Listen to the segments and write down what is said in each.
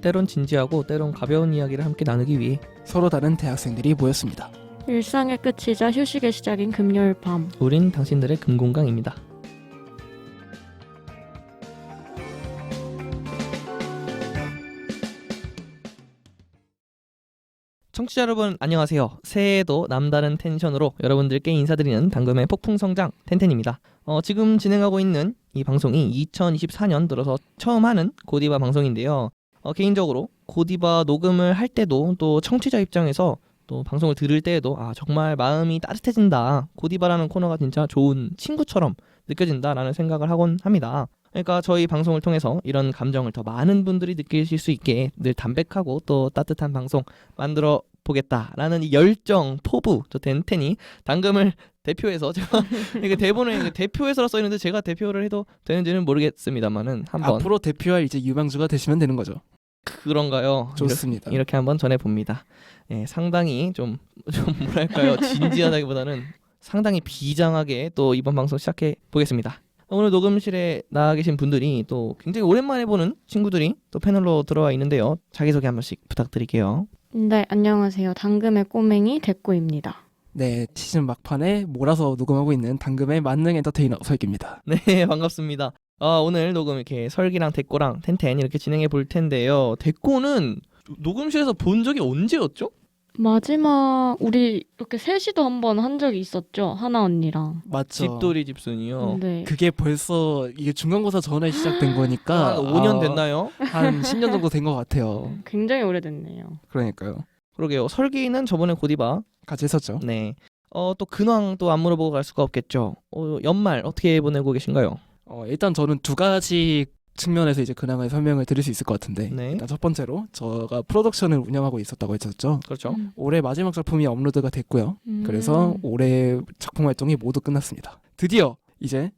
때론 진지하고 때론 가벼운 이야기를 함께 나누기 위해 서로 다른 대학생들이 모였습니다. 일상의 끝이자 휴식의 시작인 금요일 밤. 우린 당신들의 금공강입니다. 청취자 여러분 안녕하세요. 새해에도 남다른 텐션으로 여러분들께 인사드리는 당금의 폭풍성장 텐텐입니다. 지금 진행하고 있는 이 방송이 2024년 들어서 처음 하는 고디바 방송인데요. 개인적으로 고디바 녹음을 할 때도 또 청취자 입장에서 또 방송을 들을 때에도 정말 마음이 따뜻해진다. 고디바라는 코너가 진짜 좋은 친구처럼 느껴진다라는 생각을 하곤 합니다. 그러니까 저희 방송을 통해서 이런 감정을 더 많은 분들이 느끼실 수 있게 늘 담백하고 또 따뜻한 방송 만들어 보겠다라는 이 열정, 포부, 저 텐텐이 당금을 대표해서 제가 이게 대본에 대표해서라 써 있는데 제가 대표를 해도 되는지는 모르겠습니다만은 한번 앞으로 대표할 이제 유망주가 되시면 되는 거죠. 그런가요? 좋습니다. 이렇게 한번 전해 봅니다. 예, 상당히 좀 뭐랄까요? 진지하다기보다는 상당히 비장하게 또 이번 방송 시작해 보겠습니다. 오늘 녹음실에 나와 계신 분들이 또 굉장히 오랜만에 보는 친구들이 또 패널로 들어와 있는데요. 자기소개 한 번씩 부탁드릴게요. 네, 안녕하세요. 당금의 꼬맹이 데꼬입니다. 네, 시즌 막판에 몰아서 녹음하고 있는 당금의 만능 엔터테이너 설기입니다. 네, 반갑습니다. 오늘 녹음 이렇게 설기랑 데꼬랑 텐텐 이렇게 진행해 볼 텐데요. 데꼬는 녹음실에서 본 적이 언제였죠? 마지막 우리 이렇게 셋이도 한번 한 적이 있었죠. 하나 언니랑. 맞죠. 집돌이 집순이요. 네. 그게 벌써 이게 중간고사 전에 시작된 거니까 한 5년 됐나요? 한 10년 정도 된 것 같아요. 굉장히 오래됐네요. 그러니까요. 그러게요. 설기는 저번에 고디바. 같이 했었죠. 네. 또 근황 또 안 물어보고 갈 수가 없겠죠. 연말 어떻게 보내고 계신가요? 일단 저는 두 가지 측면에서 이제 근황을 설명을 드릴 수 있을 것 같은데 네. 일단 첫 번째로 제가 프로덕션을 운영하고 있었다고 했었죠. 그렇죠. 올해 마지막 작품이 업로드가 됐고요. 그래서 올해 작품 활동이 모두 끝났습니다. 드디어 이제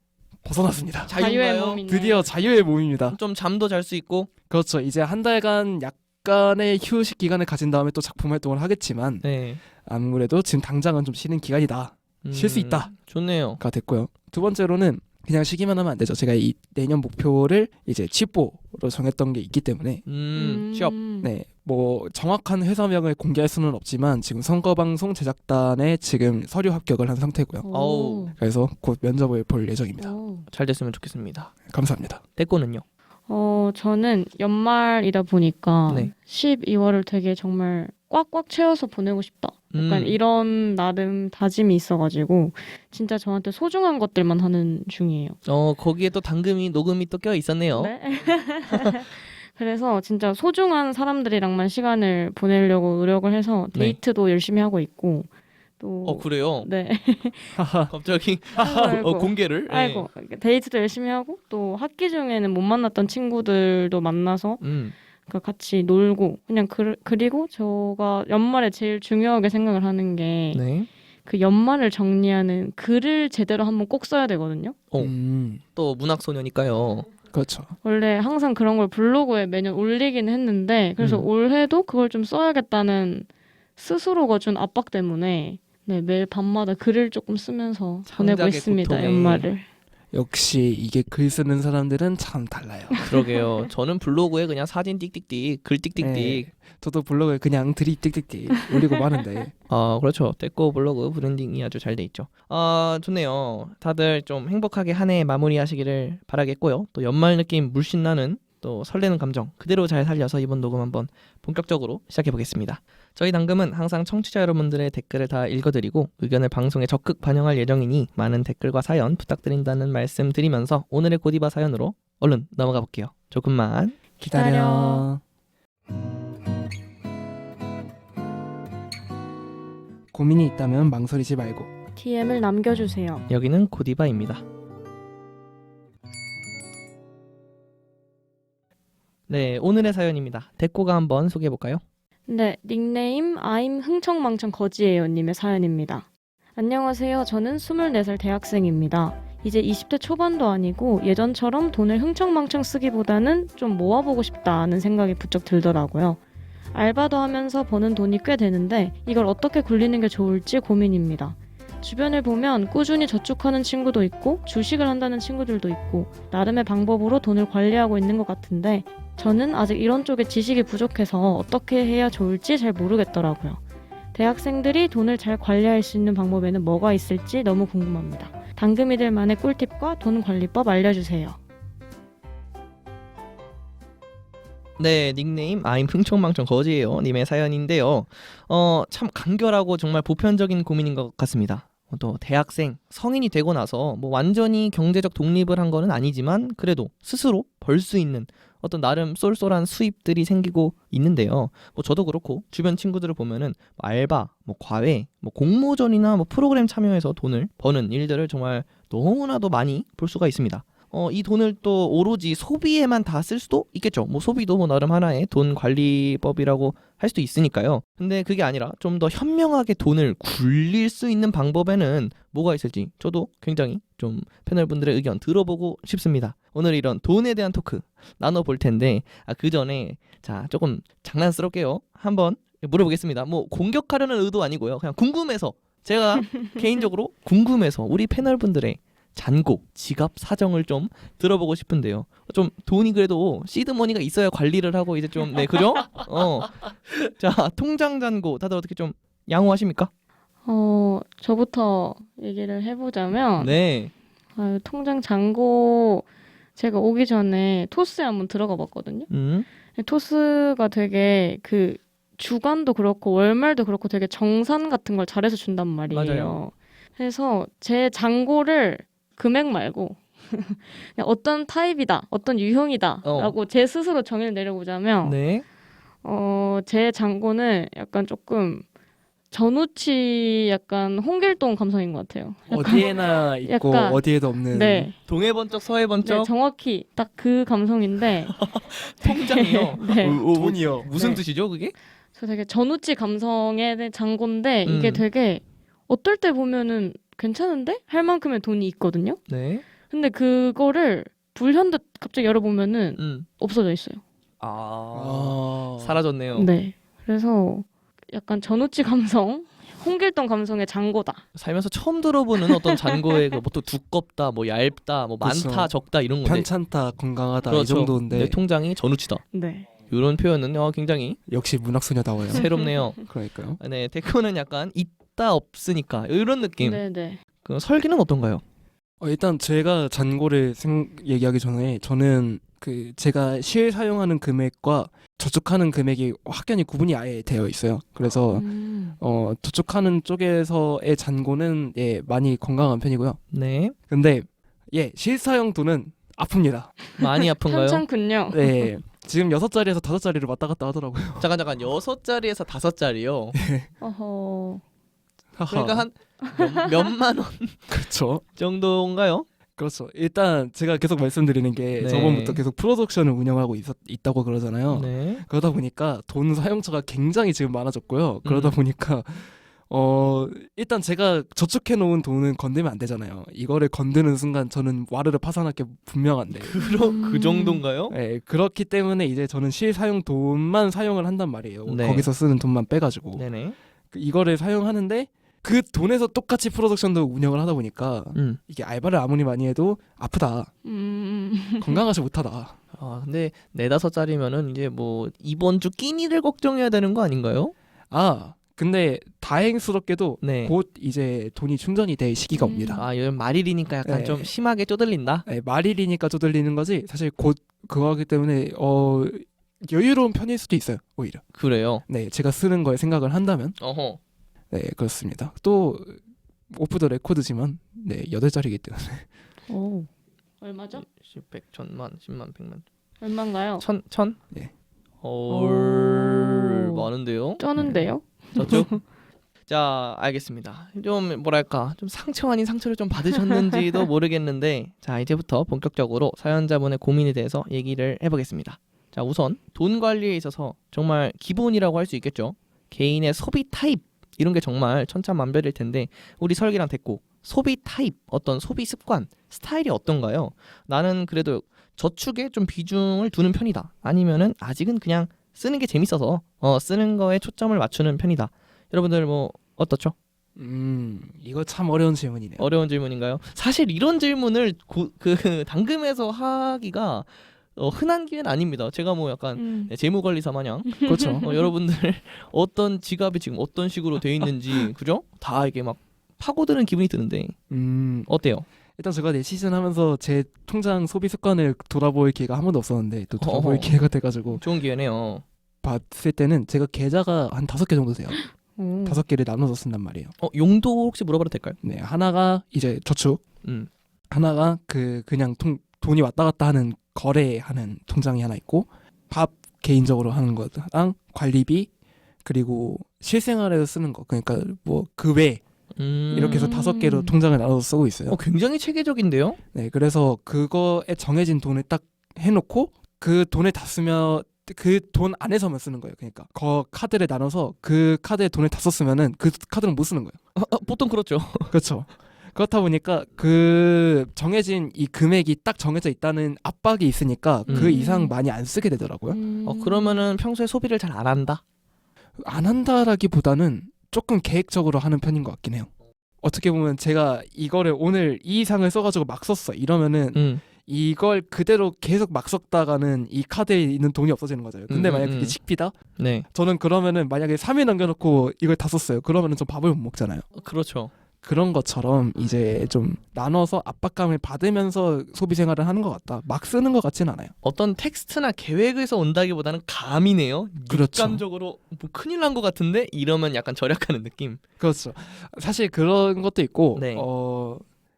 벗어났습니다. 자유의 몸이네. 드디어 자유의 몸입니다. 좀 잠도 잘 수 있고. 그렇죠. 이제 한 달간 약간의 휴식 기간을 가진 다음에 또 작품 활동을 하겠지만 네. 아무래도 지금 당장은 좀 쉬는 기간이다. 쉴 수 있다. 좋네요. 가 됐고요. 두 번째로는 그냥 쉬기만 하면 안 되죠. 제가 이 내년 목표를 이제 취뽀로 정했던 게 있기 때문에 취업. 네, 뭐 정확한 회사명을 공개할 수는 없지만 지금 선거방송 제작단에 지금 서류 합격을 한 상태고요. 어우. 그래서 곧 면접을 볼 예정입니다. 잘 됐으면 좋겠습니다. 감사합니다. 데꼬는요? 저는 연말이다 보니까 네. 12월을 되게 정말 꽉꽉 채워서 보내고 싶다. 약간 이런 나름 다짐이 있어가지고 진짜 저한테 소중한 것들만 하는 중이에요. 거기에 또 당금이 녹음이 또 껴 있었네요. 네. 그래서 진짜 소중한 사람들이랑만 시간을 보내려고 노력을 해서 데이트도 열심히 하고 있고 또 그래요? 네. 갑자기 아이고. 공개를? 네. 아이고 데이트도 열심히 하고 또 학기 중에는 못 만났던 친구들도 만나서 같이 놀고 그냥 그리고 제가 연말에 제일 중요하게 생각을 하는 게 네. 그 연말을 정리하는 글을 제대로 한번 꼭 써야 되거든요. 또 문학소녀니까요. 그렇죠. 원래 항상 그런 걸 블로그에 매년 올리긴 했는데 그래서 올해도 그걸 좀 써야겠다는 스스로가 준 압박 때문에 매일 밤마다 글을 조금 쓰면서 보내고 있습니다. 고통에. 연말을. 역시 이게 글 쓰는 사람들은 참 달라요. 그러게요. 저는 블로그에 그냥 사진 띡띡띡, 글 띡띡띡. 네, 저도 블로그에 그냥 드립 띡띡띡 올리고 마는데 그렇죠. 데꼬 블로그 브랜딩이 아주 잘 돼 있죠. 좋네요. 다들 좀 행복하게 한 해 마무리하시기를 바라겠고요. 또 연말 느낌 물씬 나는 또 설레는 감정 그대로 잘 살려서 이번 녹음 한번 본격적으로 시작해 보겠습니다. 저희 당금은 항상 청취자 여러분들의 댓글을 다 읽어드리고 의견을 방송에 적극 반영할 예정이니 많은 댓글과 사연 부탁드린다는 말씀 드리면서 오늘의 고디바 사연으로 얼른 넘어가 볼게요. 조금만 기다려. 고민이 있다면 망설이지 말고 DM을 남겨주세요. 여기는 고디바입니다. 네, 오늘의 사연입니다. 데꼬가 한번 소개해 볼까요? 네, 닉네임 I'm 흥청망청 거지예요 님의 사연입니다. 안녕하세요. 저는 24살 대학생입니다. 이제 20대 초반도 아니고 예전처럼 돈을 흥청망청 쓰기보다는 좀 모아보고 싶다는 생각이 부쩍 들더라고요. 알바도 하면서 버는 돈이 꽤 되는데 이걸 어떻게 굴리는 게 좋을지 고민입니다. 주변을 보면 꾸준히 저축하는 친구도 있고 주식을 한다는 친구들도 있고 나름의 방법으로 돈을 관리하고 있는 것 같은데 저는 아직 이런 쪽에 지식이 부족해서 어떻게 해야 좋을지 잘 모르겠더라고요. 대학생들이 돈을 잘 관리할 수 있는 방법에는 뭐가 있을지 너무 궁금합니다. 당금이들만의 꿀팁과 돈 관리법 알려주세요. 네, 닉네임 아임 흥청망청 거지예요 님의 사연인데요. 참 간결하고 정말 보편적인 고민인 것 같습니다. 또 대학생, 성인이 되고 나서 뭐 완전히 경제적 독립을 한 거는 아니지만 그래도 스스로 벌 수 있는 어떤 나름 쏠쏠한 수입들이 생기고 있는데요. 뭐 저도 그렇고 주변 친구들을 보면은 뭐 알바, 뭐 과외, 뭐 공모전이나 뭐 프로그램 참여해서 돈을 버는 일들을 정말 너무나도 많이 볼 수가 있습니다. 이 돈을 또 오로지 소비에만 다 쓸 수도 있겠죠. 뭐 소비도 뭐 나름 하나의 돈 관리법이라고 할 수도 있으니까요. 근데 그게 아니라 좀 더 현명하게 돈을 굴릴 수 있는 방법에는 뭐가 있을지 저도 굉장히 좀 패널분들의 의견 들어보고 싶습니다. 오늘 이런 돈에 대한 토크 나눠볼 텐데 그 전에 자 조금 장난스럽게요. 한번 물어보겠습니다. 뭐 공격하려는 의도 아니고요. 그냥 궁금해서 제가 개인적으로 궁금해서 우리 패널분들의 잔고, 지갑 사정을 좀 들어보고 싶은데요. 좀 돈이 그래도 시드머니가 있어야 관리를 하고 이제 좀 네 그죠? 자 통장 잔고 다들 어떻게 좀 양호하십니까? 저부터 얘기를 해보자면 네. 통장 잔고 제가 오기 전에 토스에 한번 들어가 봤거든요. 토스가 되게 그 주간도 그렇고 월말도 그렇고 되게 정산 같은 걸 잘해서 준단 말이에요. 맞아요. 그래서 제 잔고를 금액 말고 그냥 어떤 타입이다, 어떤 유형이다 라고 제 스스로 정의를 내려보자면 네. 제 잔고는 약간 조금 전우치 약간 홍길동 감성인 것 같아요. 어디에나 있고 약간, 어디에도 없는. 네. 동해 번쩍 서해 번쩍 네, 정확히 딱 그 감성인데 통장이요. 네. 돈이요. 무슨 네. 뜻이죠 그게? 저 되게 전우치 감성의 잔고인데 이게 음. 되게 어떨 때 보면은 괜찮은데? 할 만큼의 돈이 있거든요. 네. 근데 그거를 불현듯 갑자기 열어보면은 없어져 있어요. 사라졌네요. 네. 그래서 약간 전우치 감성, 홍길동 감성의 잔고다. 살면서 처음 들어보는 어떤 잔고의 그 보통 두껍다, 뭐 얇다, 뭐 그렇죠. 많다, 적다 이런 건데. 편찮다, 건강하다 그렇죠. 이 정도인데 내 통장이 전우치다. 네. 이런 표현은 굉장히 역시 문학소녀다워요. 새롭네요. 그러니까요. 네, 댓글은 약간 있다 없으니까 이런 느낌. 네네. 그 설기는 어떤가요? 일단 제가 잔고를 얘기하기 전에 저는 그 제가 실사용하는 금액과 저축하는 금액이 확연히 구분이 아예 되어 있어요. 그래서 저축하는 쪽에서의 잔고는 많이 건강한 편이고요. 네. 근데 실사용 돈은 아픕니다. 많이 아픈가요? 편찮군요. 네. 지금 6자리에서 5자리를 왔다 갔다 하더라고요. 잠깐 6자리에서 5자리요. 어허. 그러니까 한 몇만 원 그렇죠. 정도인가요? 그렇죠. 일단 제가 계속 말씀드리는 게 네. 저번부터 계속 프로덕션을 운영하고 있다고 그러잖아요. 네. 그러다 보니까 돈 사용처가 굉장히 지금 많아졌고요. 그러다 보니까 일단 제가 저축해 놓은 돈은 건드면 안 되잖아요. 이거를 건드는 순간 저는 와르르 파산할 게 분명한데. 그 정도인가요? 네, 그렇기 때문에 이제 저는 실사용 돈만 사용을 한단 말이에요. 네. 거기서 쓰는 돈만 빼가지고. 네네. 이거를 사용하는데 그 돈에서 똑같이 프로덕션도 운영을 하다 보니까 이게 알바를 아무리 많이 해도 아프다. 건강하지 못하다. 근데 4-5자리면은 이제 뭐 이번 주 끼니를 걱정해야 되는 거 아닌가요? 근데 다행스럽게도 네. 곧 이제 돈이 충전이 될 시기가 옵니다. 요즘 말일이니까 약간 네. 좀 심하게 쪼들린다. 네, 말일이니까 쪼들리는 거지. 사실 곧 그거 하기 때문에 여유로운 편일 수도 있어요. 오히려. 그래요. 네, 제가 쓰는 거에 생각을 한다면. 어허. 네, 그렇습니다. 또 오프 더 레코드지만 8자리이기 때문에. 오. 얼마죠? 10, 100, 1000만, 10만, 100만. 얼마인가요? 1000? 네. 많은데요? 쩌는데요? 저쪽? 자, 알겠습니다. 좀 뭐랄까 좀 상처 아닌 상처를 좀 받으셨는지도 모르겠는데 자, 이제부터 본격적으로 사연자분의 고민에 대해서 얘기를 해보겠습니다. 자, 우선 돈 관리에 있어서 정말 기본이라고 할 수 있겠죠. 개인의 소비 타입 이런 게 정말 천차만별일 텐데 우리 설기랑 됐고 소비 타입, 어떤 소비 습관, 스타일이 어떤가요? 나는 그래도 저축에 좀 비중을 두는 편이다. 아니면은 아직은 그냥 쓰는 게 재밌어서 쓰는 거에 초점을 맞추는 편이다. 여러분들 뭐 어떻죠? 이거 참 어려운 질문이네요. 어려운 질문인가요? 사실 이런 질문을 그 당금에서 하기가 흔한 기회는 아닙니다. 제가 뭐 약간 재무관리사 마냥 그렇죠. 여러분들 어떤 지갑이 지금 어떤 식으로 돼 있는지 그죠? 다 이게 막 파고드는 기분이 드는데 어때요? 일단 제가 내 시즌 하면서 제 통장 소비 습관을 돌아볼 기회가 한 번도 없었는데 또 돌아볼 어허. 기회가 돼가지고 좋은 기회네요. 봤을 때는 제가 계좌가 한 5개 정도 돼요. 오. 5개를 나눠서 쓴단 말이에요. 용도 혹시 물어봐도 될까요? 네, 하나가 이제 저축, 하나가 그냥 돈이 왔다 갔다 하는 거래하는 통장이 하나 있고, 밥 개인적으로 하는 거랑 관리비, 그리고 실생활에서 쓰는 거, 그러니까 뭐 그 외 이렇게 해서 5개로 통장을 나눠서 쓰고 있어요. 굉장히 체계적인데요? 네, 그래서 그거에 정해진 돈을 딱 해놓고 그 돈을 다 쓰면 그 돈 안에서만 쓰는 거예요. 그러니까 그 카드를 나눠서 그 카드에 돈을 다 썼으면은 그 카드는 못 쓰는 거예요. 보통 그렇죠. 그렇죠. 그렇다 보니까 그 정해진 이 금액이 딱 정해져 있다는 압박이 있으니까 그 이상 많이 안 쓰게 되더라고요. 그러면은 평소에 소비를 잘 안 한다? 안 한다라기보다는 조금 계획적으로 하는 편인 것 같긴 해요. 어떻게 보면 제가 이거를 오늘 이 이상을 써가지고 막 썼어 이러면은 이걸 그대로 계속 막 썼다가는 이 카드에 있는 돈이 없어지는 거잖아요. 근데 만약에 그게 식비다? 네. 저는 그러면은 만약에 3일 남겨놓고 이걸 다 썼어요. 그러면은 좀 밥을 못 먹잖아요. 그렇죠. 그런 것처럼 이제 좀 나눠서 압박감을 받으면서 소비 생활을 하는 것 같다. 막 쓰는 것 같진 않아요. 어떤 텍스트나 계획에서 온다기보다는 감이네요. 그렇죠. 육감적으로 뭐 큰일 난 것 같은데 이러면 약간 절약하는 느낌. 그렇죠. 사실 그런 것도 있고 네.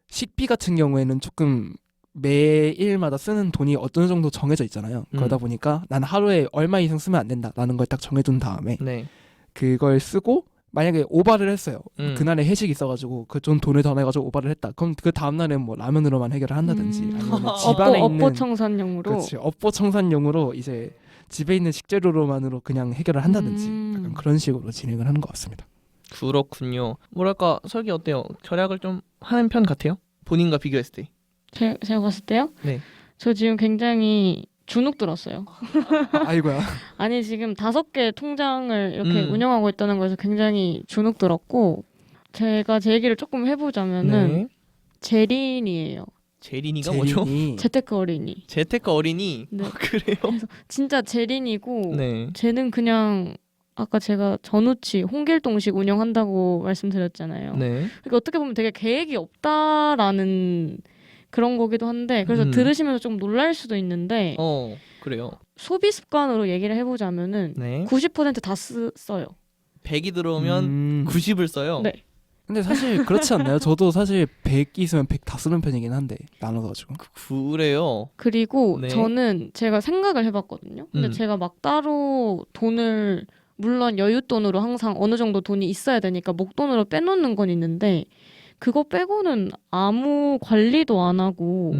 식비 같은 경우에는 조금 매일마다 쓰는 돈이 어느 정도 정해져 있잖아요. 그러다 보니까 난 하루에 얼마 이상 쓰면 안 된다라는 걸 딱 정해둔 다음에 네. 그걸 쓰고 만약에 오바를 했어요. 그날에 회식이 있어가지고 그 좀 돈을 더 내가지고 오바를 했다. 그럼 그 다음날엔 뭐 라면으로만 해결을 한다든지 아니면 집안에 있는 업보 청산용으로. 그렇지. 업보 청산용으로 이제 집에 있는 식재료로만으로 그냥 해결을 한다든지 약간 그런 식으로 진행을 하는 것 같습니다. 그렇군요. 뭐랄까 설계 어때요? 절약을 좀 하는 편 같아요? 본인과 비교했을 때. 제가 봤을 때요? 네. 저 지금 굉장히 주눅 들었어요. 아이고야. 아니 지금 5개 통장을 이렇게 운영하고 있다는 거에서 굉장히 주눅 들었고 제가 제 얘기를 조금 해보자면은 네. 제린이에요. 제린이가 뭐죠? 재테크 어린이. 재테크 어린이? 네. 그래요? 진짜 제린이고 네. 쟤는 그냥 아까 제가 전우치 홍길동식 운영한다고 말씀드렸잖아요. 네. 그러니까 어떻게 보면 되게 계획이 없다라는 그런 거기도 한데 그래서 들으시면서 좀 놀랄 수도 있는데 그래요. 소비 습관으로 얘기를 해보자면은 네. 90% 다 써요. 100이 들어오면 90을 써요. 네. 근데 사실 그렇지 않나요? 저도 사실 100 있으면 100 다 쓰는 편이긴 한데 나눠가지고. 그래요. 그리고 네. 저는 제가 생각을 해봤거든요. 근데 제가 막 따로 돈을 물론 여윳돈으로 항상 어느 정도 돈이 있어야 되니까 목돈으로 빼놓는 건 있는데 그거 빼고는 아무 관리도 안 하고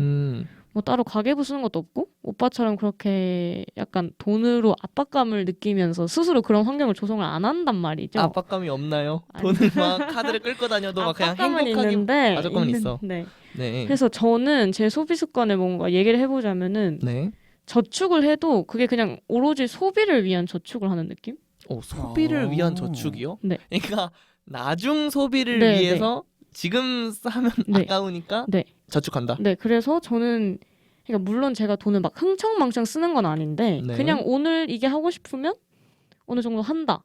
뭐 따로 가계부 쓰는 것도 없고 오빠처럼 그렇게 약간 돈으로 압박감을 느끼면서 스스로 그런 환경을 조성을 안 한단 말이죠. 압박감이 없나요? 아니. 돈을 막 카드를 끌고 다녀도 막 그냥 압박감은 행복하게 있는데 압박감은 있어. 네. 네. 그래서 저는 제 소비 습관을 뭔가 얘기를 해보자면은 네. 저축을 해도 그게 그냥 오로지 소비를 위한 저축을 하는 느낌? 소비를 위한 저축이요? 네. 그러니까 나중 소비를 네, 위해서 지금 하면 네. 아까우니까 네. 저축한다. 네, 그래서 저는 그러니까 물론 제가 돈을 막 흥청망청 쓰는 건 아닌데 네. 그냥 오늘 이게 하고 싶으면 어느 정도 한다.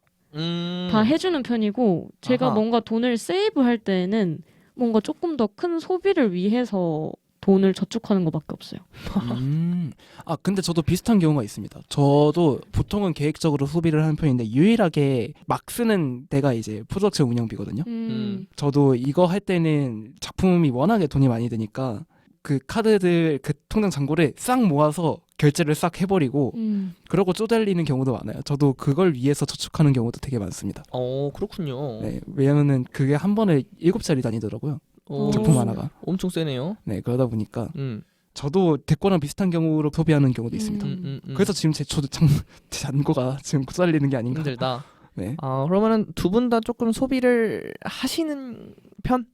다 해주는 편이고 제가 아하. 뭔가 돈을 세이브할 때는 뭔가 조금 더 큰 소비를 위해서 돈을 저축하는 것밖에 없어요. 근데 저도 비슷한 경우가 있습니다. 저도 보통은 계획적으로 소비를 하는 편인데 유일하게 막 쓰는 데가 이제 프로덕트 운영비거든요. 저도 이거 할 때는 작품이 워낙에 돈이 많이 드니까 그 카드들 그 통장 잔고를 싹 모아서 결제를 싹 해버리고 그러고 쪼달리는 경우도 많아요. 저도 그걸 위해서 저축하는 경우도 되게 많습니다. 그렇군요. 네, 왜냐면은 그게 한 번에 7자리 다니더라고요. 작품 하나가. 엄청 세네요. 네, 그러다 보니까 저도 대꼬랑 비슷한 경우로 소비하는 경우도 있습니다. 그래서 지금 제 잔고가 지금 쪼달리는 게 아닌가. 힘들다. 네. 그러면은 두 분 다 조금 소비를 하시는 편?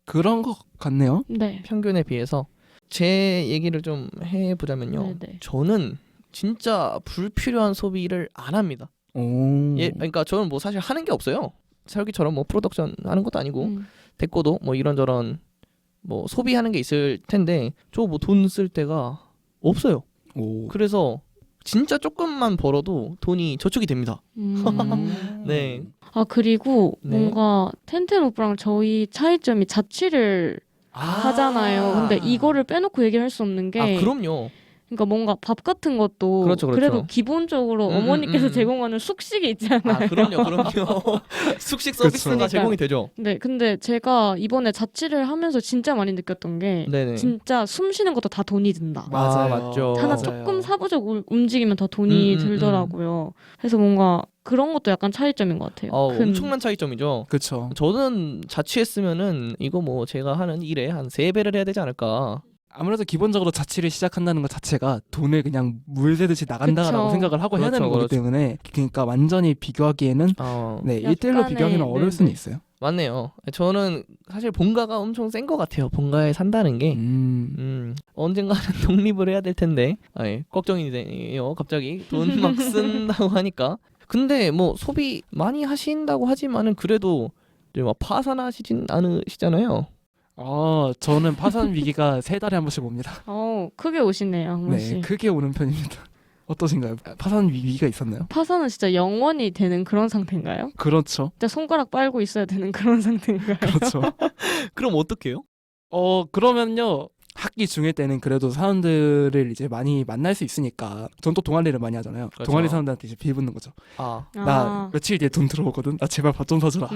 그런 것 같네요. 네. 평균에 비해서. 제 얘기를 좀 해보자면요. 네네. 저는 진짜 불필요한 소비를 안 합니다. 오. 그러니까 저는 뭐 사실 하는 게 없어요. 설기처럼 뭐 프로덕션 하는 것도 아니고 됐고도 뭐 이런저런 뭐 소비하는 게 있을 텐데 저 뭐 돈 쓸 데가 없어요. 오. 그래서 진짜 조금만 벌어도 돈이 저축이 됩니다. 네. 아 그리고 네. 뭔가 텐텐 오빠랑 저희 차이점이 자취를 하잖아요. 근데 이거를 빼놓고 얘기를 할 수 없는 게 아 그럼요. 그러니까 뭔가 밥 같은 것도 그렇죠, 그렇죠. 래도 기본적으로 어머니께서 제공하는 숙식이 있잖아요. 아 그럼요. 숙식 서비스가 그쵸. 제공이 되죠. 네, 근데 제가 이번에 자취를 하면서 진짜 많이 느꼈던 게 네네. 진짜 숨 쉬는 것도 다 돈이 든다. 맞아요. 맞죠. 하나 맞아요. 조금 사부적 움직이면 더 돈이 들더라고요. 그래서 뭔가 그런 것도 약간 차이점인 것 같아요. 엄청난 차이점이죠. 그렇죠. 저는 자취했으면은 이거 뭐 제가 하는 일에 한 3배를 해야 되지 않을까. 아무래도 기본적으로 자취를 시작한다는 것 자체가 돈을 그냥 물 새듯이 나간다라고 그쵸. 생각을 하고 해야 그렇죠, 되는 거기 그렇죠. 때문에 그러니까 완전히 비교하기에는 네, 1대1로 약간의, 비교하기는 어려울 수는 네네. 있어요. 맞네요. 저는 사실 본가가 엄청 센 것 같아요. 본가에 산다는 게 언젠가는 독립을 해야 될 텐데 걱정이 되네요. 갑자기 돈 막 쓴다고 하니까. 근데 뭐 소비 많이 하신다고 하지만은 그래도 이제 막 파산하시진 않으시잖아요. 저는 파산 위기가 3달에 한 번씩 옵니다. 크게 오시네요, 한 네, 번씩. 크게 오는 편입니다. 어떠신가요? 파산 위기가 있었나요? 파산은 진짜 영원히 되는 그런 상태인가요? 그렇죠. 진짜 손가락 빨고 있어야 되는 그런 상태인가요? 그렇죠. 그럼 어떡해요? 그러면요. 학기 중일 때는 그래도 사람들을 이제 많이 만날 수 있으니까 전 또 동아리를 많이 하잖아요. 그렇죠. 동아리 사람들한테 이제 비붙는 거죠. 아, 나 며칠 뒤에 돈 들어오거든. 나 제발 밥 좀 사주라.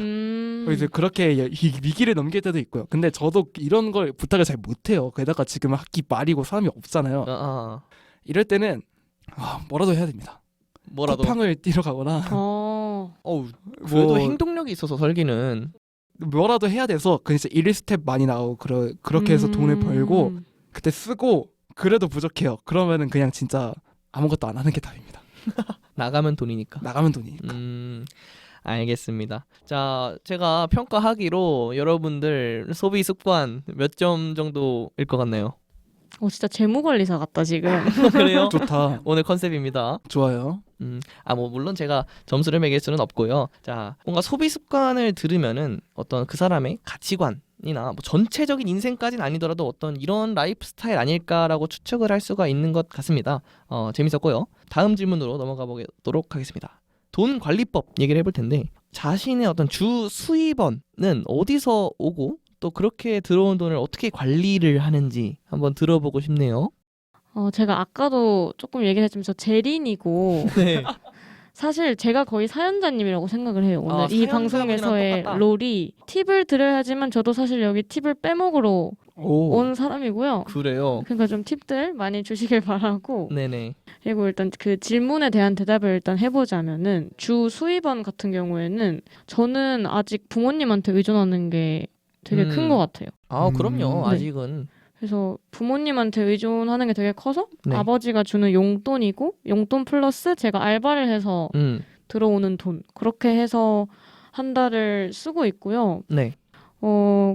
이제 그렇게 이 위기를 넘길 때도 있고요. 근데 저도 이런 걸 부탁을 잘 못해요. 게다가 지금 학기 말이고 사람이 없잖아요. 이럴 때는 뭐라도 해야 됩니다. 뭐라도. 쿠팡을 뛰러 가거나 그래도 행동력이 있어서 설기는. 뭐라도 해야 돼서 그 이제 1일 스텝 많이 나오고 그렇게 해서 돈을 벌고 그때 쓰고 그래도 부족해요. 그러면은 그냥 진짜 아무것도 안 하는 게 답입니다. 나가면 돈이니까. 나가면 돈이니까. 알겠습니다. 자, 제가 평가하기로 여러분들 소비 습관 몇 점 정도일 것 같나요? 진짜 재무관리사 같다 지금. 그래요? 좋다. 오늘 컨셉입니다. 좋아요. 뭐 물론 제가 점수를 매길 수는 없고요. 자, 뭔가 소비 습관을 들으면은 어떤 그 사람의 가치관이나 뭐 전체적인 인생까지는 아니더라도 어떤 이런 라이프 스타일 아닐까라고 추측을 할 수가 있는 것 같습니다. 재밌었고요. 다음 질문으로 넘어가 보도록 하겠습니다. 돈 관리법 얘기를 해볼 텐데 자신의 어떤 주 수입원은 어디서 오고 또 그렇게 들어온 돈을 어떻게 관리를 하는지 한번 들어보고 싶네요. 제가 아까도 조금 얘기를 했지만 저 재린이고 네. 사실 제가 거의 사연자님이라고 생각을 해요. 오늘 이 사연자분이랑 방송에서의 똑같다. 롤이 팁을 드려야지만 저도 사실 여기 팁을 빼먹으러 온 사람이고요. 그래요. 그러니까 좀 팁들 많이 주시길 바라고. 네네. 그리고 일단 그 질문에 대한 대답을 일단 해보자면은 주 수입원 같은 경우에는 저는 아직 부모님한테 의존하는 게 되게 큰 것 같아요. 그럼요. 네. 아직은. 그래서 부모님한테 의존하는 게 되게 커서 네. 아버지가 주는 용돈이고 용돈 플러스 제가 알바를 해서 들어오는 돈 그렇게 해서 한 달을 쓰고 있고요. 네.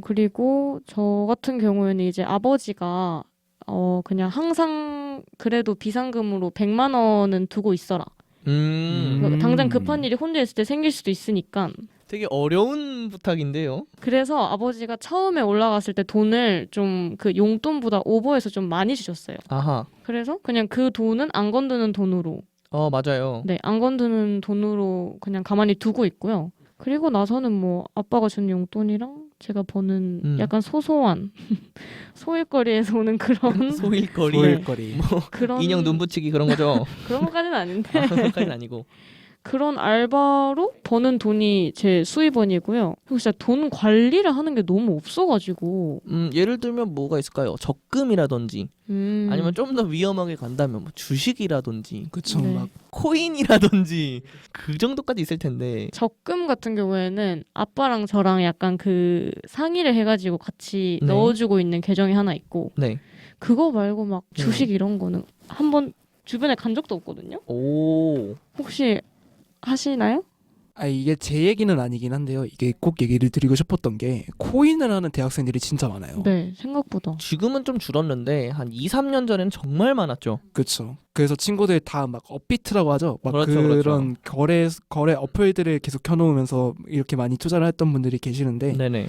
그리고 저 같은 경우에는 이제 아버지가 그냥 항상 그래도 비상금으로 100만 원은 두고 있어라. 당장 급한 일이 혼자 있을 때 생길 수도 있으니까. 되게 어려운 부탁인데요. 그래서 아버지가 처음에 올라갔을 때 돈을 좀 그 용돈보다 오버해서 좀 많이 주셨어요. 아하. 그래서 그냥 그 돈은 안 건드는 돈으로 맞아요. 네, 안 건드는 돈으로 그냥 가만히 두고 있고요. 그리고 나서는 뭐 아빠가 준 용돈이랑 제가 버는 약간 소소한 소일거리에서 오는 그런 소일거리. 소일거리. 그런 인형 눈 붙이기 그런 거죠. 그런 것까지는 아닌데 그런까지는 아니고. 그런 알바로 버는 돈이 제 수입원이고요. 그리고 진짜 돈 관리를 하는 게 너무 없어가지고 예를 들면 뭐가 있을까요? 적금이라든지 아니면 좀 더 위험하게 간다면 뭐 주식이라든지 그쵸. 네. 막 코인이라든지 그 정도까지 있을 텐데. 적금 같은 경우에는 아빠랑 저랑 약간 그 상의를 해가지고 같이 네. 넣어주고 있는 계정이 하나 있고 네. 그거 말고 막 주식 이런 거는 한 번 주변에 간 적도 없거든요. 오. 혹시 하시나요? 이게 제 얘기는 아니긴 한데요. 이게 꼭 얘기를 드리고 싶었던 게 코인을 하는 대학생들이 진짜 많아요. 네, 생각보다. 지금은 좀 줄었는데 한 2, 3년 전에는 정말 많았죠. 그렇죠. 그래서 친구들 다 막 업비트라고 하죠. 막 그렇죠, 그런 거래 어플들을 계속 켜놓으면서 이렇게 많이 투자를 했던 분들이 계시는데 네네.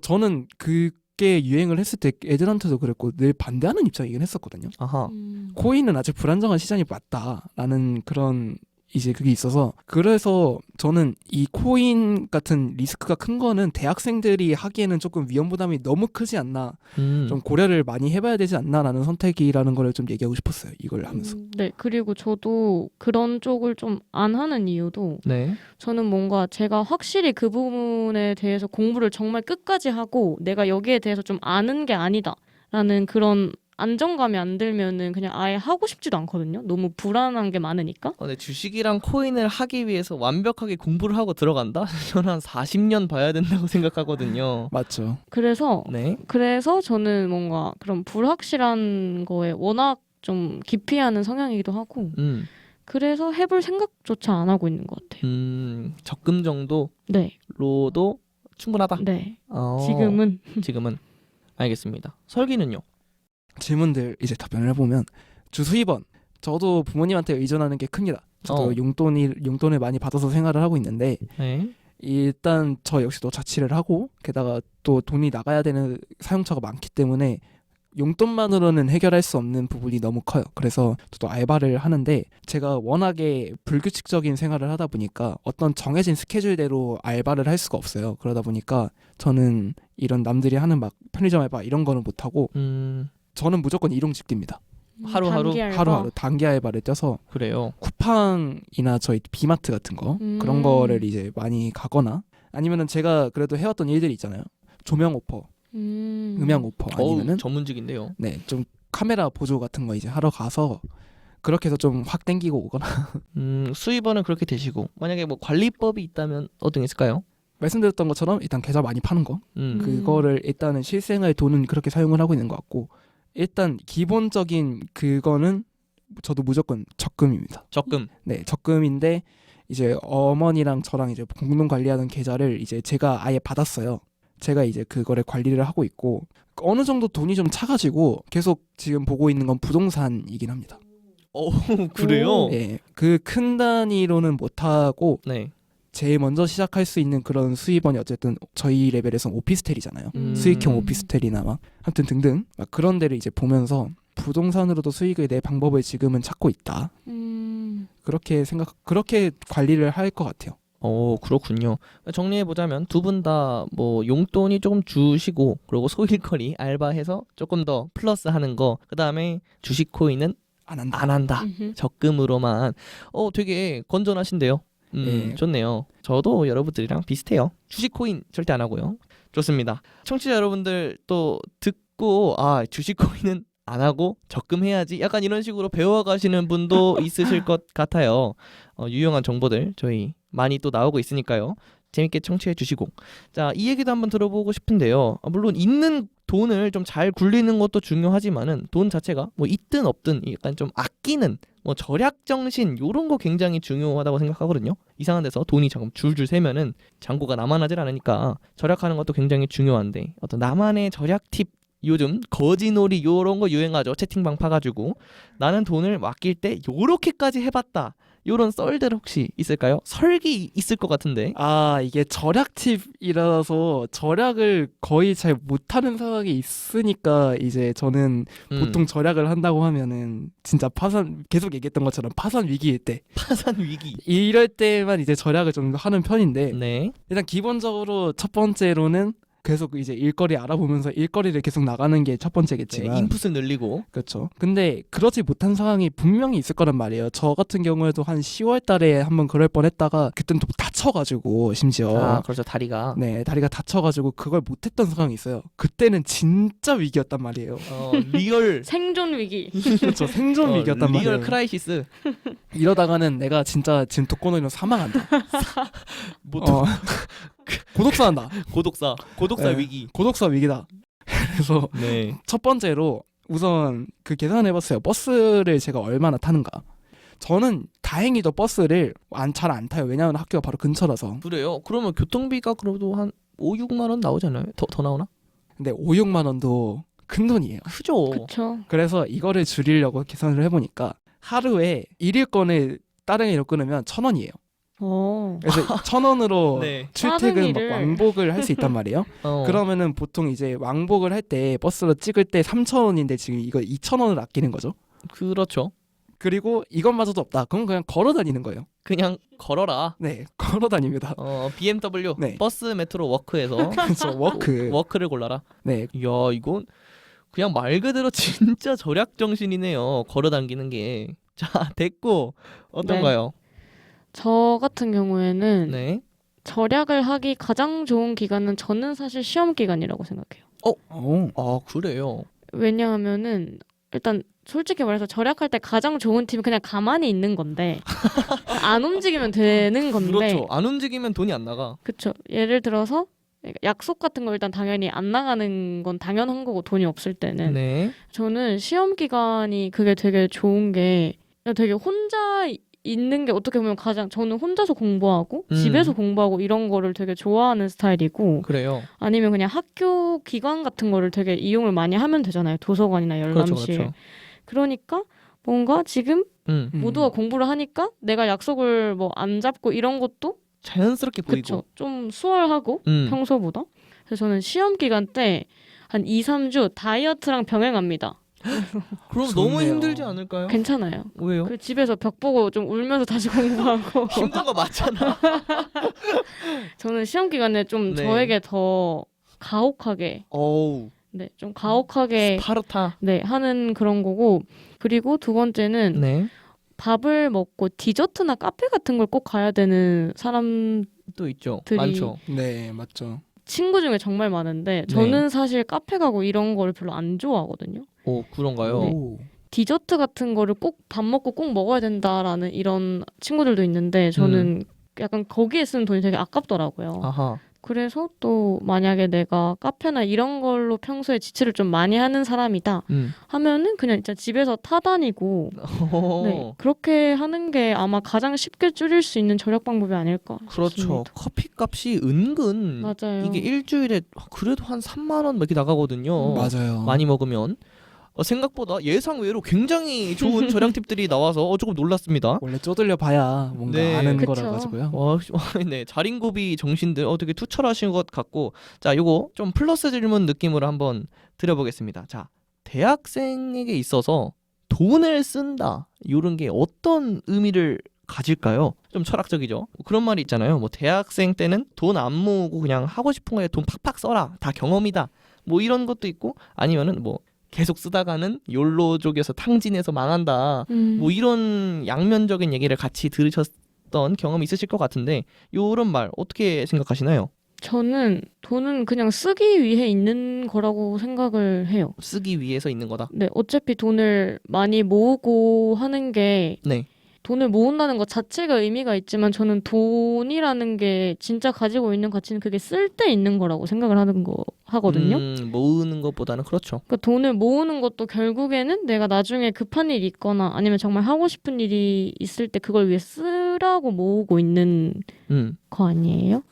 저는 그게 유행을 했을 때 애들한테도 그랬고 늘 반대하는 입장이긴 했었거든요. 아하. 코인은 아직 불안정한 시장이 맞다라는 그런 이제 그게 있어서 그래서 저는 이 코인 같은 리스크가 큰 거는 대학생들이 하기에는 조금 위험 부담이 너무 크지 않나 좀 고려를 많이 해봐야 되지 않나라는 선택이라는 걸 좀 얘기하고 싶었어요. 이걸 하면서. 네, 그리고 저도 그런 쪽을 좀 안 하는 이유도 네. 저는 뭔가 제가 확실히 그 부분에 대해서 공부를 정말 끝까지 하고 내가 여기에 대해서 좀 아는 게 아니다라는 그런 안정감이 안 들면은 그냥 아예 하고 싶지도 않거든요. 너무 불안한 게 많으니까. 네, 주식이랑 코인을 하기 위해서 완벽하게 공부를 하고 들어간다? 저는 한 40년 봐야 된다고 생각하거든요. 맞죠. 그래서 네. 저는 뭔가 그런 불확실한 거에 워낙 좀 기피하는 성향이기도 하고 그래서 해볼 생각조차 안 하고 있는 것 같아요. 적금 정도로도 네, 충분하다. 네. 어, 지금은 알겠습니다. 설기는요? 질문들 이제 답변을 해보면 주수입원 저도 부모님한테 의존하는 게 큽니다. 저도 용돈을 많이 받아서 생활을 하고 있는데 네. 일단 저 역시도 자취를 하고 게다가 또 돈이 나가야 되는 사용처가 많기 때문에 용돈만으로는 해결할 수 없는 부분이 너무 커요. 그래서 저도 알바를 하는데 제가 워낙에 불규칙적인 생활을 하다 보니까 어떤 정해진 스케줄대로 알바를 할 수가 없어요. 그러다 보니까 저는 이런 남들이 하는 막 편의점 알바 이런 거는 못하고 저는 무조건 일용직입니다. 하루하루? 단기 알바? 하루하루 단기 알바를 떼서 그래요. 쿠팡이나 저희 비마트 같은 거 그런 거를 이제 많이 가거나 아니면은 제가 그래도 해왔던 일들이 있잖아요. 조명 오퍼, 음향 오퍼 아니면은 전문직인데요. 네, 좀 카메라 보조 같은 거 이제 하러 가서 그렇게 해서 좀 확 땡기고 오거나 수입원은 그렇게 되시고 만약에 뭐 관리법이 있다면 어떤 게 있을까요? 말씀드렸던 것처럼 일단 계좌 많이 파는 거 그거를 일단은 실생활 돈은 그렇게 사용을 하고 있는 것 같고 일단 기본적인 그거는 저도 무조건 적금입니다. 적금. 네, 적금인데 이제 어머니랑 저랑 이제 공동 관리하는 계좌를 이제 제가 아예 받았어요. 제가 이제 그거를 관리를 하고 있고 어느 정도 돈이 좀 차가지고 계속 지금 보고 있는 건 부동산이긴 합니다. 그래요? 네, 그 큰 단위로는 못 하고 네. 제일 먼저 시작할 수 있는 그런 수입원이 어쨌든 저희 레벨에서는 오피스텔이잖아요. 수익형 오피스텔이나 막 하여튼 등등 막 그런 데를 이제 보면서 부동산으로도 수익을 낼 방법을 지금은 찾고 있다. 그렇게 관리를 할 것 같아요. 그렇군요. 정리해 보자면 두 분 다 뭐 용돈이 조금 주시고 그리고 소일거리 알바해서 조금 더 플러스하는 거. 그다음에 주식 코인은 안 한다. 적금으로만. 되게 건전하신데요. 네. 좋네요. 저도 여러분들이랑 비슷해요. 주식 코인 절대 안 하고요. 좋습니다. 청취자 여러분들 또 듣고 주식 코인은 안 하고 적금해야지 약간 이런 식으로 배워가시는 분도 있으실 것 같아요. 유용한 정보들 저희 많이 또 나오고 있으니까요. 재밌게 청취해 주시고 자, 이 얘기도 한번 들어보고 싶은데요. 물론 있는 돈을 좀 잘 굴리는 것도 중요하지만은 돈 자체가 뭐 있든 없든 약간 좀 아끼는 뭐 절약 정신 요런 거 굉장히 중요하다고 생각하거든요. 이상한 데서 돈이 조금 줄줄 새면은 잔고가 남아나질 않으니까 절약하는 것도 굉장히 중요한데 어떤 나만의 절약 팁 요즘 거지놀이 요런 거 유행하죠. 채팅방 파가지고 나는 돈을 아낄 때 요렇게까지 해봤다. 요런 썰들 혹시 있을까요? 설기 있을 것 같은데. 이게 절약 팁이라서 절약을 거의 잘 못하는 상황이 있으니까 이제 저는 보통 절약을 한다고 하면은 진짜 계속 얘기했던 것처럼 파산 위기일 때 파산 위기 이럴 때만 이제 절약을 좀 하는 편인데 네. 일단 기본적으로 첫 번째로는 계속 이제 일거리 알아보면서 일거리를 계속 나가는 게 첫 번째겠지만 네, 인풋을 늘리고 그렇죠. 근데 그러지 못한 상황이 분명히 있을 거란 말이에요. 저 같은 경우에도 한 10월 달에 한번 그럴 뻔했다가 그때는 또 다쳐가지고 심지어 그렇죠. 다리가 다리가 다쳐가지고 그걸 못했던 상황이 있어요. 그때는 진짜 위기였단 말이에요. 리얼 생존 위기. 그렇죠. 생존 위기였단 말이에요. 리얼 크라이시스. 이러다가는 내가 진짜 지금 독거노인으로 사망한다. 고독사한다. 고독사 네, 위기. 고독사 위기다. 그래서 네. 첫 번째로 우선 그 계산해봤어요. 버스를 제가 얼마나 타는가. 저는 다행히도 버스를 잘 안 타요. 왜냐하면 학교가 바로 근처라서. 그래요? 그러면 교통비가 그래도 한 5, 6만 원 나오지 않나요? 더 나오나? 근데 5, 6만 원도 큰 돈이에요. 크죠. 그쵸. 그래서 이거를 줄이려고 계산을 해보니까 하루에 일일권을 다른 일로 끊으면 1,000원이에요. 그래서 1,000원으로 네. 출퇴근 막 일을. 왕복을 할 수 있단 말이에요. 그러면은 보통 이제 왕복을 할 때 버스로 찍을 때 3,000원인데 지금 이거 2,000원을 아끼는 거죠. 그렇죠. 그리고 이것마저도 없다. 그럼 그냥 걸어 다니는 거예요. 그냥 걸어라. 네, 걸어 다닙니다. BMW 네. 버스 메트로 워크에서 그렇죠. 워크를 골라라. 네, 이야, 이건 그냥 말 그대로 진짜 절약 정신이네요. 걸어 다니는 게. 자, 됐고 어떤가요? 저 같은 경우에는 네. 절약을 하기 가장 좋은 기간은 저는 사실 시험 기간이라고 생각해요. 아, 그래요. 왜냐하면은 일단 솔직히 말해서 절약할 때 가장 좋은 팁은 그냥 가만히 있는 건데 안 움직이면 되는 건데 그렇죠. 안 움직이면 돈이 안 나가. 그쵸. 예를 들어서 약속 같은 거 일단 당연히 안 나가는 건 당연한 거고 돈이 없을 때는 네. 저는 시험 기간이 그게 되게 좋은 게 되게 혼자 있는 게 어떻게 보면 가장 저는 혼자서 공부하고 집에서 공부하고 이런 거를 되게 좋아하는 스타일이고 그래요. 아니면 그냥 학교 기관 같은 거를 되게 이용을 많이 하면 되잖아요. 도서관이나 열람실. 그렇죠. 그러니까 뭔가 지금 음. 모두가 공부를 하니까 내가 약속을 뭐 안 잡고 이런 것도 자연스럽게 보이고. 그쵸. 좀 수월하고 평소보다. 그래서 저는 시험 기간 때 한 2, 3주 다이어트랑 병행합니다. 그럼 좋네요. 너무 힘들지 않을까요? 괜찮아요. 왜요? 그 집에서 벽 보고 좀 울면서 다시 공부하고 힘든 거 맞잖아. 저는 시험 기간에 좀 네. 저에게 더 가혹하게 어우. 네, 좀 가혹하게 스파르타. 네, 하는 그런 거고 그리고 두 번째는 네. 밥을 먹고 디저트나 카페 같은 걸 꼭 가야 되는 사람 또 있죠. 들이- 많죠. 네, 맞죠. 친구 중에 정말 많은데 저는 사실 카페 가고 이런 거를 별로 안 좋아하거든요. 오, 그런가요? 네. 오. 디저트 같은 거를 꼭 밥 먹고 꼭 먹어야 된다라는 이런 친구들도 있는데 저는 약간 거기에 쓰는 돈이 되게 아깝더라고요. 아하. 그래서 또 만약에 내가 카페나 이런 걸로 평소에 지출을 좀 많이 하는 사람이다 하면은 그냥 진짜 집에서 타다니고 네, 그렇게 하는 게 아마 가장 쉽게 줄일 수 있는 절약 방법이 아닐까 그렇죠. 싶습니다. 커피 값이 은근 맞아요. 이게 일주일에 그래도 한 3만 원 이렇게 나가거든요. 맞아요. 많이 먹으면 생각보다 예상 외로 굉장히 좋은 절약 팁들이 나와서 조금 놀랐습니다. 원래 쪼들려 봐야 뭔가 네. 아는 그쵸. 거라 가지고요. 네, 자린고비 정신들 되게 투철하신 것 같고, 자, 요거 좀 플러스 질문 느낌으로 한번 드려보겠습니다. 자, 대학생에게 있어서 돈을 쓴다 이런 게 어떤 의미를 가질까요? 좀 철학적이죠. 그런 말이 있잖아요. 뭐 대학생 때는 돈 안 모으고 그냥 하고 싶은 거에 돈 팍팍 써라. 다 경험이다. 뭐 이런 것도 있고 아니면은 뭐 계속 쓰다가는 욜로족에서 탕진해서 망한다. 뭐 이런 양면적인 얘기를 같이 들으셨던 경험이 있으실 것 같은데 요런 말 어떻게 생각하시나요? 저는 돈은 그냥 쓰기 위해 있는 거라고 생각을 해요. 쓰기 위해서 있는 거다. 네, 어차피 돈을 많이 모으고 하는 게 네. 돈을 모은다는 것 자체가 의미가 있지만 저는 돈이라는 게 진짜 가지고 있는 가치는 그게 쓸 때 있는 거라고 생각을 하거든요. 모으는 것보다는 그렇죠. 그러니까 돈을 모으는 것도 결국에는 내가 나중에 급한 일이 있거나 아니면 정말 하고 싶은 일이 있을 때 그걸 위해 쓰라고 모으고 있는 거 아니에요?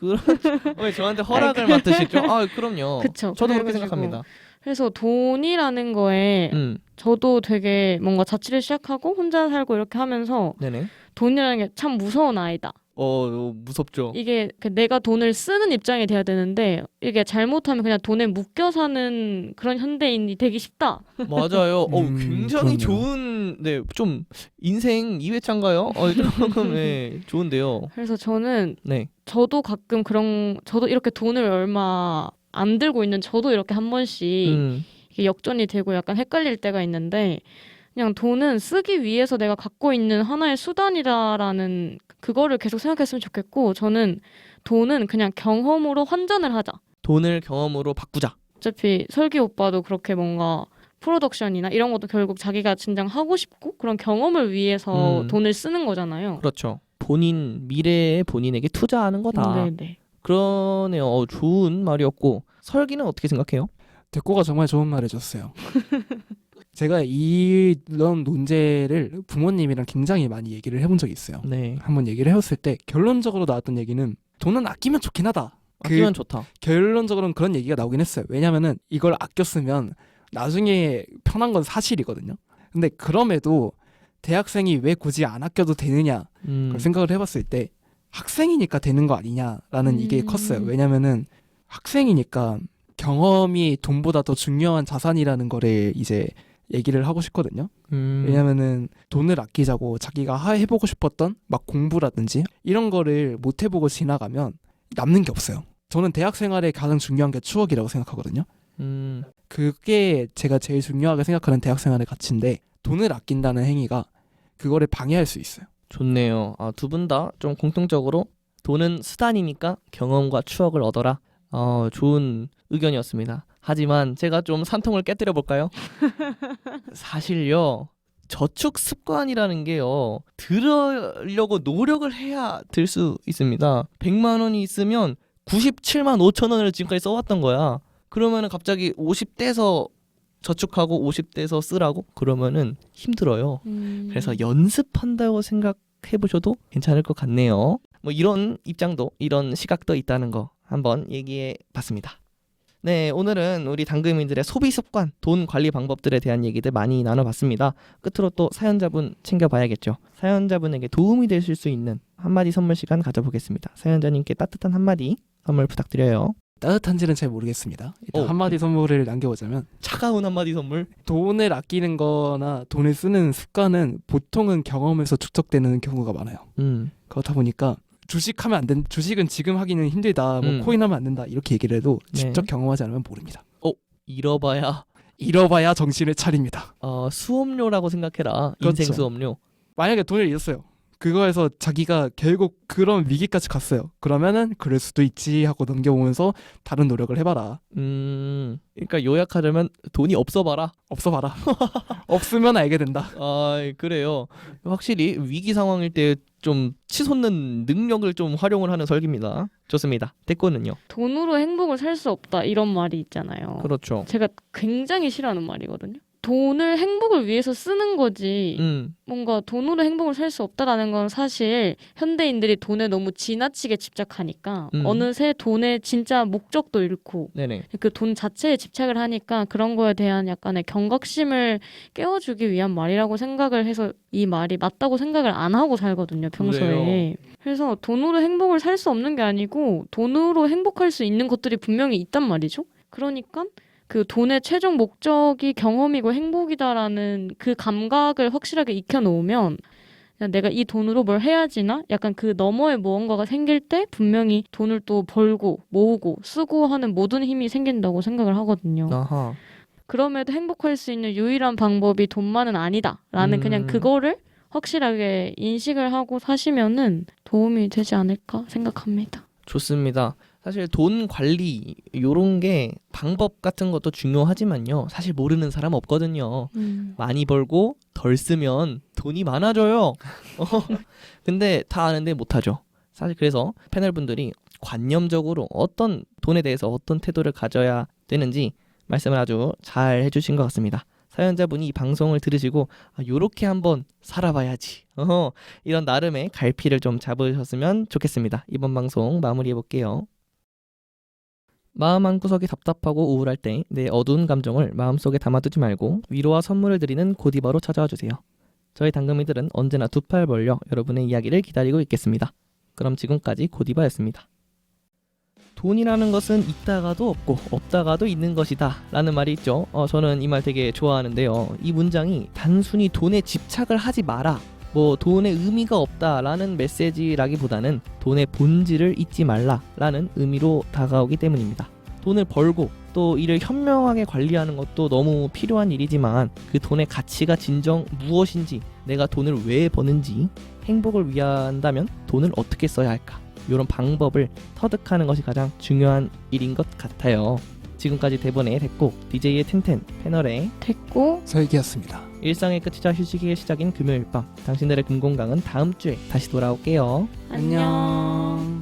왜 저한테 허락을 맡으시죠? 아, 그럼요. 그쵸. 저도 그렇게 그래가지고 생각합니다. 그래서 돈이라는 거에 저도 되게 뭔가 자취를 시작하고 혼자 살고 이렇게 하면서 네네. 돈이라는 게 참 무서운 아이다. 무섭죠. 이게 내가 돈을 쓰는 입장이 돼야 되는데 이게 잘못하면 그냥 돈에 묶여 사는 그런 현대인이 되기 쉽다. 맞아요. 굉장히 그럼요. 좋은, 네, 좀 인생 2회차인가요? 조금 네, 좋은데요. 그래서 저는 네. 저도 가끔 저도 이렇게 돈을 얼마 안 들고 있는 저도 이렇게 한 번씩 이게 역전이 되고 약간 헷갈릴 때가 있는데 그냥 돈은 쓰기 위해서 내가 갖고 있는 하나의 수단이다라는 그거를 계속 생각했으면 좋겠고 저는 돈은 그냥 경험으로 환전을 하자. 돈을 경험으로 바꾸자. 어차피 설기 오빠도 그렇게 뭔가 프로덕션이나 이런 것도 결국 자기가 진정 하고 싶고 그런 경험을 위해서 돈을 쓰는 거잖아요. 그렇죠. 미래의 본인에게 투자하는 거다. 네네. 그러네요. 좋은 말이었고 설기는 어떻게 생각해요? 대꼬가 정말 좋은 말 해줬어요. 제가 이런 논제를 부모님이랑 굉장히 많이 얘기를 해본 적이 있어요. 네. 한번 얘기를 해봤을 때 결론적으로 나왔던 얘기는 돈은 아끼면 좋긴 하다. 아끼면 좋다. 결론적으로는 그런 얘기가 나오긴 했어요. 왜냐면은 이걸 아껴 쓰면 나중에 편한 건 사실이거든요. 근데 그럼에도 대학생이 왜 굳이 안 아껴도 되느냐 그걸 생각을 해봤을 때 학생이니까 되는 거 아니냐라는 이게 컸어요. 왜냐면은 학생이니까 경험이 돈보다 더 중요한 자산이라는 거를 이제 얘기를 하고 싶거든요. 왜냐면은 돈을 아끼자고 자기가 해보고 싶었던 막 공부라든지 이런 거를 못 해보고 지나가면 남는 게 없어요. 저는 대학 생활에 가장 중요한 게 추억이라고 생각하거든요. 그게 제가 제일 중요하게 생각하는 대학 생활의 가치인데 돈을 아낀다는 행위가 그거를 방해할 수 있어요. 좋네요. 두 분 다 좀 공통적으로 돈은 수단이니까 경험과 추억을 얻어라. 좋은 의견이었습니다. 하지만 제가 좀 산통을 깨뜨려 볼까요? 사실요. 저축 습관이라는 게요. 들으려고 노력을 해야 들 수 있습니다. 100만 원이 있으면 97만 5천 원을 지금까지 써왔던 거야. 그러면은 갑자기 50대에서 저축하고 50대에서 쓰라고? 그러면은 힘들어요. 그래서 연습한다고 생각해 보셔도 괜찮을 것 같네요. 뭐 이런 입장도 이런 시각도 있다는 거 한번 얘기해 봤습니다. 네, 오늘은 우리 당금인들의 소비 습관, 돈 관리 방법들에 대한 얘기들 많이 나눠봤습니다. 끝으로 또 사연자분 챙겨봐야겠죠. 사연자분에게 도움이 되실 수 있는 한마디 선물 시간 가져보겠습니다. 사연자님께 따뜻한 한마디 선물 부탁드려요. 따뜻한지는 잘 모르겠습니다. 일단 오. 한마디 선물을 남겨보자면 차가운 한마디 선물. 돈을 아끼는 거나 돈을 쓰는 습관은 보통은 경험에서 축적되는 경우가 많아요. 그렇다 보니까 주식하면 안 된다. 주식은 지금 하기는 힘들다. 뭐 코인 하면 안 된다. 이렇게 얘기를 해도 직접 네. 경험하지 않으면 모릅니다. 잃어봐야 정신을 차립니다. 수업료라고 생각해라. 그렇죠. 인생 수업료. 만약에 돈을 잃었어요. 그거에서 자기가 결국 그런 위기까지 갔어요. 그러면은 그럴 수도 있지 하고 넘겨보면서 다른 노력을 해봐라. 그러니까 요약하자면 돈이 없어봐라. 없어봐라. 없으면 알게 된다. 그래요. 확실히 위기 상황일 때 좀 치솟는 능력을 좀 활용을 하는 설계입니다. 좋습니다. 대꾸는요? 돈으로 행복을 살 수 없다 이런 말이 있잖아요. 그렇죠. 제가 굉장히 싫어하는 말이거든요. 돈을 행복을 위해서 쓰는 거지 뭔가 돈으로 행복을 살 수 없다라는 건 사실 현대인들이 돈에 너무 지나치게 집착하니까 어느새 돈의 진짜 목적도 잃고 네네. 그 돈 자체에 집착을 하니까 그런 거에 대한 약간의 경각심을 깨워주기 위한 말이라고 생각을 해서 이 말이 맞다고 생각을 안 하고 살거든요, 평소에. 그래요. 그래서 돈으로 행복을 살 수 없는 게 아니고 돈으로 행복할 수 있는 것들이 분명히 있단 말이죠. 그러니까 그 돈의 최종 목적이 경험이고 행복이다라는 그 감각을 확실하게 익혀놓으면 그냥 내가 이 돈으로 뭘 해야지나 약간 그 너머에 무언가가 생길 때 분명히 돈을 또 벌고 모으고 쓰고 하는 모든 힘이 생긴다고 생각을 하거든요. 아하. 그럼에도 행복할 수 있는 유일한 방법이 돈만은 아니다라는 그냥 그거를 확실하게 인식을 하고 사시면은 도움이 되지 않을까 생각합니다. 좋습니다. 사실 돈 관리 요런 게 방법 같은 것도 중요하지만요. 사실 모르는 사람 없거든요. 많이 벌고 덜 쓰면 돈이 많아져요. 근데 다 아는데 못하죠. 사실 그래서 패널분들이 관념적으로 어떤 돈에 대해서 어떤 태도를 가져야 되는지 말씀을 아주 잘 해주신 것 같습니다. 사연자분이 이 방송을 들으시고 요렇게 한번 살아봐야지. 이런 나름의 갈피를 좀 잡으셨으면 좋겠습니다. 이번 방송 마무리해볼게요. 마음 한구석이 답답하고 우울할 때 내 어두운 감정을 마음속에 담아두지 말고 위로와 선물을 드리는 고디바로 찾아와 주세요. 저희 당금이들은 언제나 두 팔 벌려 여러분의 이야기를 기다리고 있겠습니다. 그럼 지금까지 고디바였습니다. 돈이라는 것은 있다가도 없고 없다가도 있는 것이다 라는 말이 있죠. 저는 이 말 되게 좋아하는데요. 이 문장이 단순히 돈에 집착을 하지 마라, 뭐 돈의 의미가 없다라는 메시지라기보다는 돈의 본질을 잊지 말라라는 의미로 다가오기 때문입니다. 돈을 벌고 또 이를 현명하게 관리하는 것도 너무 필요한 일이지만 그 돈의 가치가 진정 무엇인지, 내가 돈을 왜 버는지, 행복을 위한다면 돈을 어떻게 써야 할까, 이런 방법을 터득하는 것이 가장 중요한 일인 것 같아요. 지금까지 대본의 됐고 DJ의 텐텐, 패널의 됐고 설기였습니다. 일상의 끝이자 휴식의 시작인 금요일 밤, 당신들의 금공강은 다음 주에 다시 돌아올게요. 안녕.